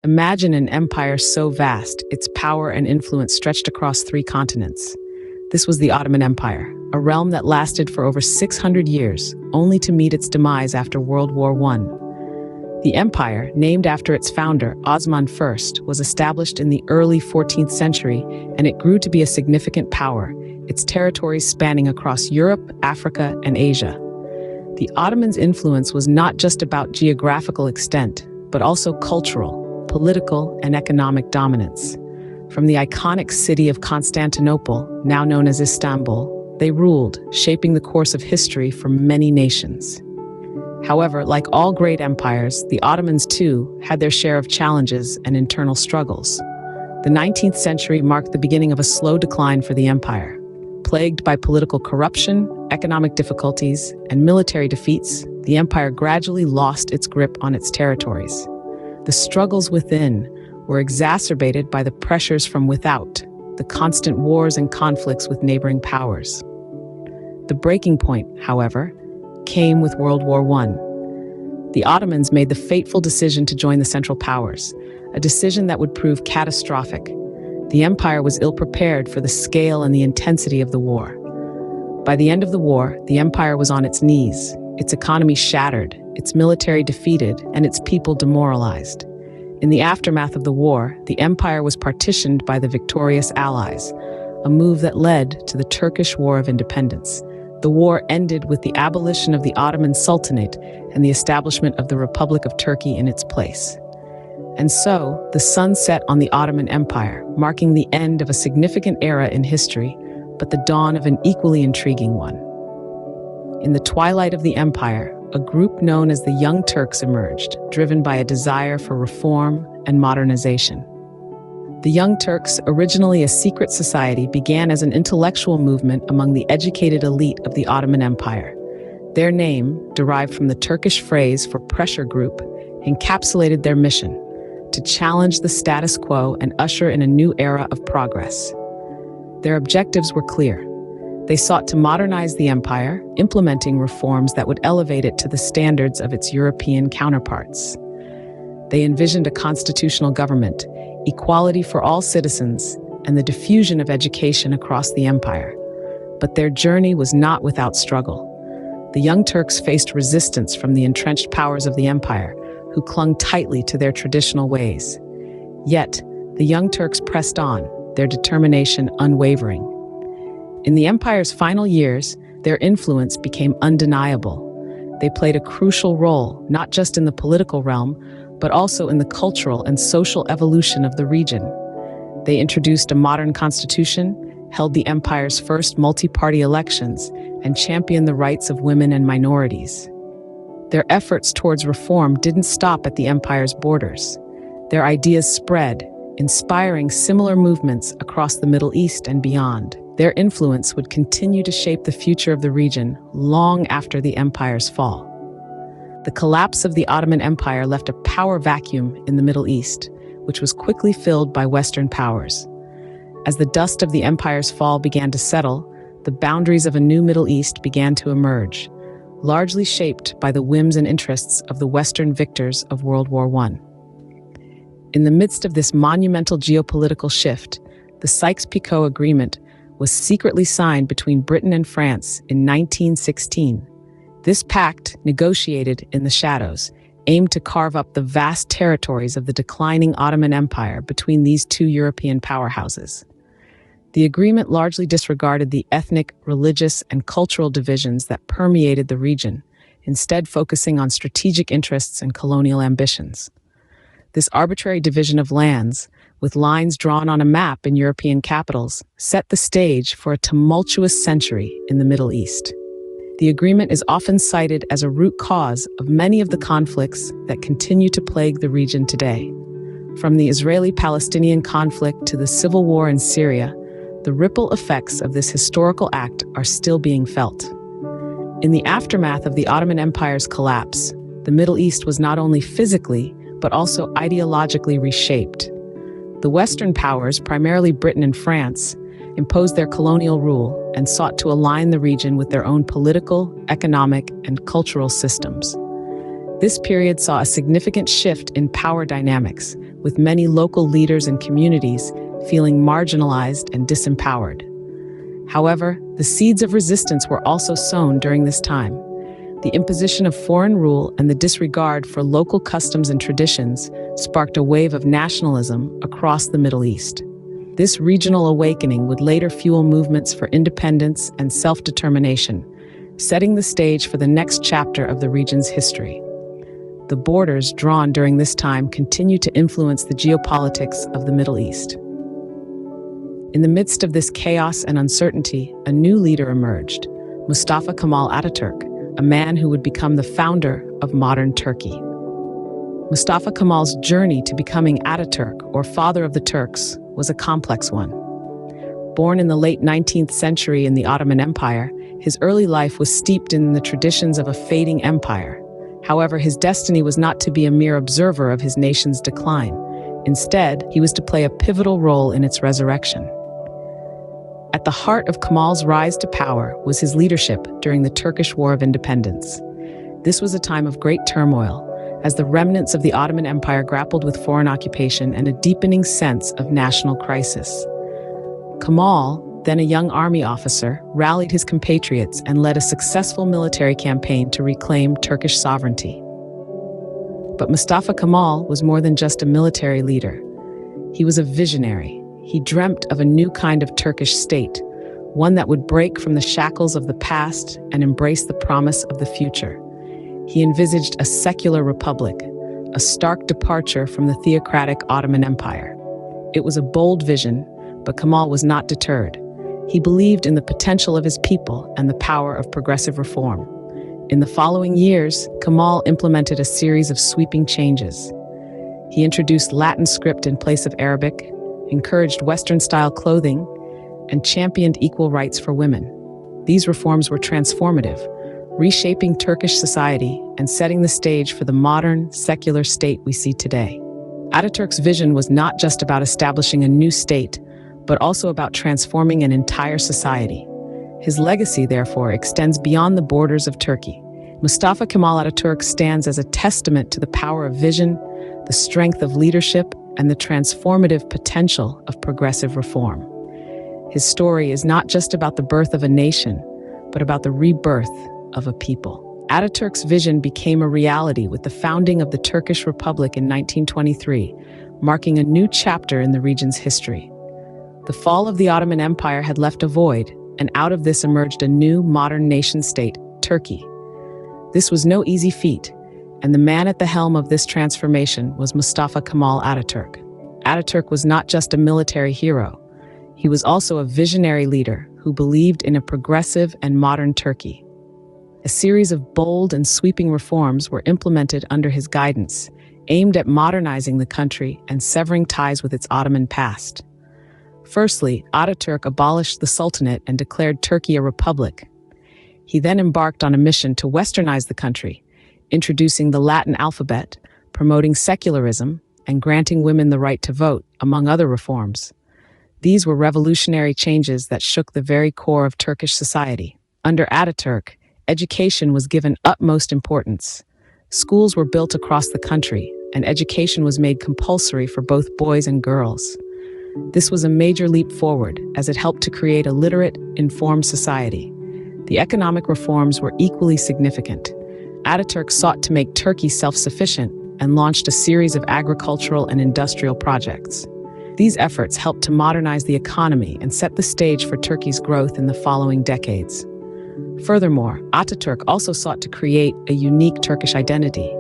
Imagine an empire so vast, its power and influence stretched across 3 continents. This was the Ottoman Empire, a realm that lasted for over 600 years, only to meet its demise after World War I. The empire, named after its founder, Osman I, was established in the early 14th century, and it grew to be a significant power, its territories spanning across Europe, Africa, and Asia. The Ottomans' influence was not just about geographical extent, but also cultural, political, and economic dominance. From the iconic city of Constantinople, now known as Istanbul, they ruled, shaping the course of history for many nations. However, like all great empires, the Ottomans too had their share of challenges and internal struggles. The 19th century marked the beginning of a slow decline for the empire. Plagued by political corruption, economic difficulties, and military defeats, the empire gradually lost its grip on its territories. The struggles within were exacerbated by the pressures from without, the constant wars and conflicts with neighboring powers. The breaking point, however, came with World War I. The Ottomans made the fateful decision to join the Central Powers, a decision that would prove catastrophic. The empire was ill-prepared for the scale and the intensity of the war. By the end of the war, the empire was on its knees, its economy shattered, its military defeated, and its people demoralized. In the aftermath of the war, the empire was partitioned by the victorious Allies, a move that led to the Turkish War of Independence. The war ended with the abolition of the Ottoman Sultanate and the establishment of the Republic of Turkey in its place. And so, the sun set on the Ottoman Empire, marking the end of a significant era in history, but the dawn of an equally intriguing one. In the twilight of the empire, a group known as the Young Turks emerged, driven by a desire for reform and modernization. The Young Turks, originally a secret society, began as an intellectual movement among the educated elite of the Ottoman Empire. Their name, derived from the Turkish phrase for pressure group, encapsulated their mission: to challenge the status quo and usher in a new era of progress. Their objectives were clear. They sought to modernize the empire, implementing reforms that would elevate it to the standards of its European counterparts. They envisioned a constitutional government, equality for all citizens, and the diffusion of education across the empire. But their journey was not without struggle. The Young Turks faced resistance from the entrenched powers of the empire, who clung tightly to their traditional ways. Yet, the Young Turks pressed on, their determination unwavering. In the empire's final years, their influence became undeniable. They played a crucial role, not just in the political realm, but also in the cultural and social evolution of the region. They introduced a modern constitution, held the empire's first multi-party elections, and championed the rights of women and minorities. Their efforts towards reform didn't stop at the empire's borders. Their ideas spread, inspiring similar movements across the Middle East and beyond. Their influence would continue to shape the future of the region long after the empire's fall. The collapse of the Ottoman Empire left a power vacuum in the Middle East, which was quickly filled by Western powers. As the dust of the empire's fall began to settle, the boundaries of a new Middle East began to emerge, largely shaped by the whims and interests of the Western victors of World War I. In the midst of this monumental geopolitical shift, the Sykes-Picot Agreement was secretly signed between Britain and France in 1916. This pact, negotiated in the shadows, aimed to carve up the vast territories of the declining Ottoman Empire between these two European powerhouses. The agreement largely disregarded the ethnic, religious, and cultural divisions that permeated the region, instead focusing on strategic interests and colonial ambitions. This arbitrary division of lands, with lines drawn on a map in European capitals, set the stage for a tumultuous century in the Middle East. The agreement is often cited as a root cause of many of the conflicts that continue to plague the region today. From the Israeli-Palestinian conflict to the civil war in Syria, the ripple effects of this historical act are still being felt. In the aftermath of the Ottoman Empire's collapse, the Middle East was not only physically, but also ideologically reshaped. The Western powers, primarily Britain and France, imposed their colonial rule and sought to align the region with their own political, economic, and cultural systems. This period saw a significant shift in power dynamics, with many local leaders and communities feeling marginalized and disempowered. However, the seeds of resistance were also sown during this time. The imposition of foreign rule and the disregard for local customs and traditions sparked a wave of nationalism across the Middle East. This regional awakening would later fuel movements for independence and self-determination, setting the stage for the next chapter of the region's history. The borders drawn during this time continue to influence the geopolitics of the Middle East. In the midst of this chaos and uncertainty, a new leader emerged, Mustafa Kemal Ataturk, a man who would become the founder of modern Turkey. Mustafa Kemal's journey to becoming Ataturk, or Father of the Turks, was a complex one. Born in the late 19th century in the Ottoman Empire, his early life was steeped in the traditions of a fading empire. However, his destiny was not to be a mere observer of his nation's decline. Instead, he was to play a pivotal role in its resurrection. At the heart of Kemal's rise to power was his leadership during the Turkish War of Independence. This was a time of great turmoil, as the remnants of the Ottoman Empire grappled with foreign occupation and a deepening sense of national crisis. Kemal, then a young army officer, rallied his compatriots and led a successful military campaign to reclaim Turkish sovereignty. But Mustafa Kemal was more than just a military leader. He was a visionary. He dreamt of a new kind of Turkish state, one that would break from the shackles of the past and embrace the promise of the future. He envisaged a secular republic, a stark departure from the theocratic Ottoman Empire. It was a bold vision, but Kemal was not deterred. He believed in the potential of his people and the power of progressive reform. In the following years, Kemal implemented a series of sweeping changes. He introduced Latin script in place of Arabic, encouraged Western-style clothing, and championed equal rights for women. These reforms were transformative, reshaping Turkish society and setting the stage for the modern, secular state we see today. Ataturk's vision was not just about establishing a new state, but also about transforming an entire society. His legacy, therefore, extends beyond the borders of Turkey. Mustafa Kemal Ataturk stands as a testament to the power of vision, the strength of leadership, and the transformative potential of progressive reform. His story is not just about the birth of a nation, but about the rebirth of a people. Ataturk's vision became a reality with the founding of the Turkish Republic in 1923, marking a new chapter in the region's history. The fall of the Ottoman Empire had left a void, and out of this emerged a new modern nation-state, Turkey. This was no easy feat, and the man at the helm of this transformation was Mustafa Kemal Ataturk. Ataturk was not just a military hero. He was also a visionary leader who believed in a progressive and modern Turkey. A series of bold and sweeping reforms were implemented under his guidance, aimed at modernizing the country and severing ties with its Ottoman past. Firstly, Ataturk abolished the Sultanate and declared Turkey a republic. He then embarked on a mission to westernize the country, introducing the Latin alphabet, promoting secularism, and granting women the right to vote, among other reforms. These were revolutionary changes that shook the very core of Turkish society. Under Ataturk, education was given utmost importance. Schools were built across the country, and education was made compulsory for both boys and girls. This was a major leap forward, as it helped to create a literate, informed society. The economic reforms were equally significant. Ataturk sought to make Turkey self-sufficient and launched a series of agricultural and industrial projects. These efforts helped to modernize the economy and set the stage for Turkey's growth in the following decades. Furthermore, Ataturk also sought to create a unique Turkish identity.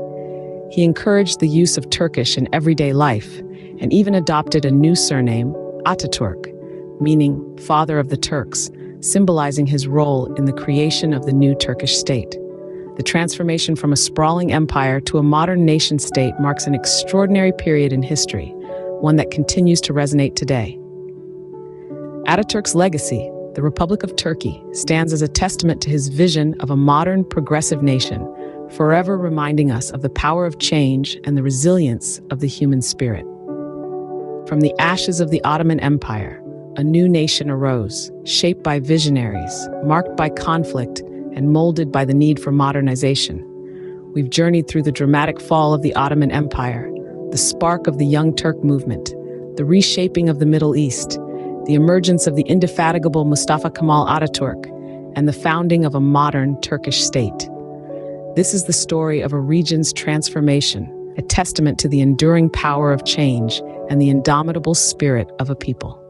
He encouraged the use of Turkish in everyday life and even adopted a new surname, Ataturk, meaning Father of the Turks, symbolizing his role in the creation of the new Turkish state. The transformation from a sprawling empire to a modern nation-state marks an extraordinary period in history, one that continues to resonate today. Ataturk's legacy, the Republic of Turkey, stands as a testament to his vision of a modern, progressive nation, forever reminding us of the power of change and the resilience of the human spirit. From the ashes of the Ottoman Empire, a new nation arose, shaped by visionaries, marked by conflict, and molded by the need for modernization. We've journeyed through the dramatic fall of the Ottoman Empire, the the spark of the Young Turk movement, the reshaping of the Middle East, the emergence of the indefatigable Mustafa Kemal Ataturk, and the founding of a modern Turkish state. This is the story of a region's transformation, a testament to the enduring power of change and the indomitable spirit of a people.